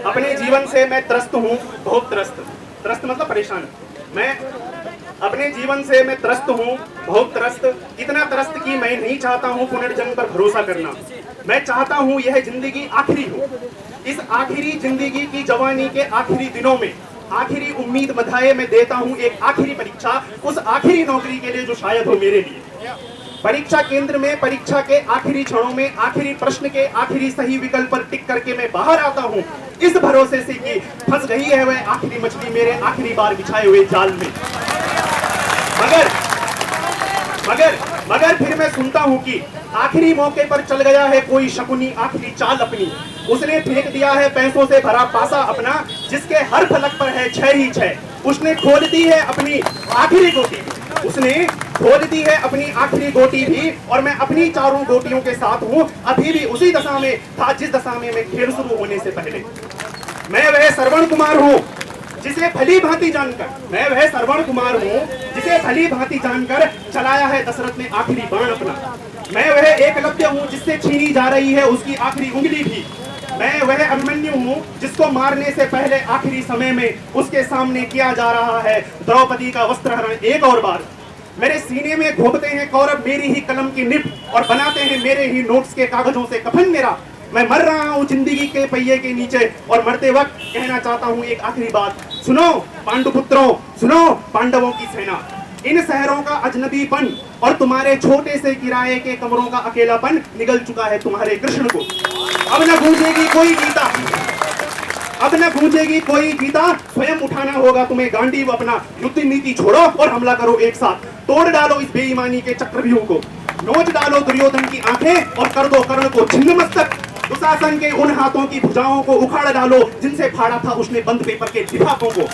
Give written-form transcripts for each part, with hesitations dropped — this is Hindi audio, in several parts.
अपने जीवन से मैं त्रस्त हूँ, बहुत त्रस्त। त्रस्त मतलब परेशान। मैं अपने जीवन से मैं त्रस्त हूँ, बहुत त्रस्त। इतना त्रस्त कि मैं नहीं चाहता हूँ पुनर्जन्म पर भरोसा करना। मैं चाहता हूँ यह जिंदगी आखिरी हो। इस आखिरी जिंदगी की जवानी के आखिरी दिनों में आखिरी उम्मीद बधाए मैं देता हूँ एक आखिरी परीक्षा, उस आखिरी नौकरी के लिए जो शायद हो मेरे लिए। परीक्षा केंद्र में परीक्षा के आखिरी क्षणों में आखिरी प्रश्न के आखिरी सही विकल्प पर टिक करके मैं बाहर आता हूँ, इस भरोसे से कि फंस गई है वह आखिरी मछली मेरे आखिरी बार बिछाए हुए जाल में। मगर मगर मगर फिर मैं सुनता हूँ कि आखिरी मौके पर चल गया है कोई शकुनी आखिरी चाल अपनी। उसने फेंक दिया है पैसों से भरा पासा अपना, जिसके हर फलक पर है 6 ही 6। उसने खोल दी है अपनी आखिरी गोटी, उसने खोल दी है अपनी आखिरी गोटी भी, और मैं अपनी चारों गोटियों के साथ हूँ, अभी भी उसी दशा में था जिस दशा में मैं खेल शुरू होने से पहले। मैं वह श्रवण कुमार हूँ जिसे भली भांति जानकर, मैं वह श्रवण कुमार हूँ जिसे भली भांति जानकर चलाया है दशरथ ने आखिरी बाण अपना। मैं वह एकलव्य हूँ जिससे छीनी जा रही है उसकी आखिरी उंगली भी। मैं वह अभिमन्यु हूँ जिसको मारने से पहले आखिरी समय में उसके सामने किया जा रहा है द्रौपदी का वस्त्रहरण एक और बार। मेरे सीने में घोंपते हैं कौरव मेरी ही कलम की निब, और बनाते हैं मेरे ही नोट्स के कागजों से कफन मेरा। मैं मर रहा हूँ जिंदगी के पहिए के नीचे, और मरते वक्त कहना चाहता हूँ एक आखिरी बात। सुनो पांडुपुत्रों, सुनो पांडवों की सेना, इन शहरों का अजनबीपन और तुम्हारे छोटे से किराए के कमरों का अकेलापन निगल चुका है तुम्हारे कृष्ण को। अब न गूंजेगी कोई गीता, अब न गूंजेगी कोई गीता, स्वयं उठाना होगा तुम्हें गांडीव अपना। युद्ध नीति छोड़ो और हमला करो एक साथ, तोड़ डालो इस बेईमानी के चक्रव्यूह को। नोच डालो दुर्योधन की आंखें और कर दो कर्ण को छिन्न मस्तक। दुशासन के उन हाथों की भुजाओं को उखाड़ डालो जिनसे फाड़ा था उसने बंद पेपर के लिफाफों को।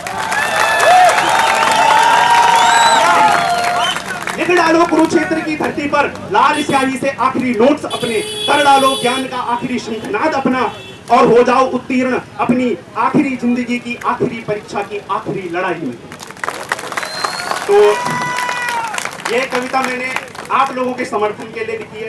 लिख डालो कुरुक्षेत्र की धरती पर लाल स्याही से आखिरी नोट्स अपने, कर डालो ज्ञान का आखिरी शंखनाद अपना, और हो जाओ उत्तीर्ण अपनी आखिरी जिंदगी की आखिरी परीक्षा की आखिरी लड़ाई में। तो यह कविता मैंने आप लोगों के समर्थन के लिए लिखी है।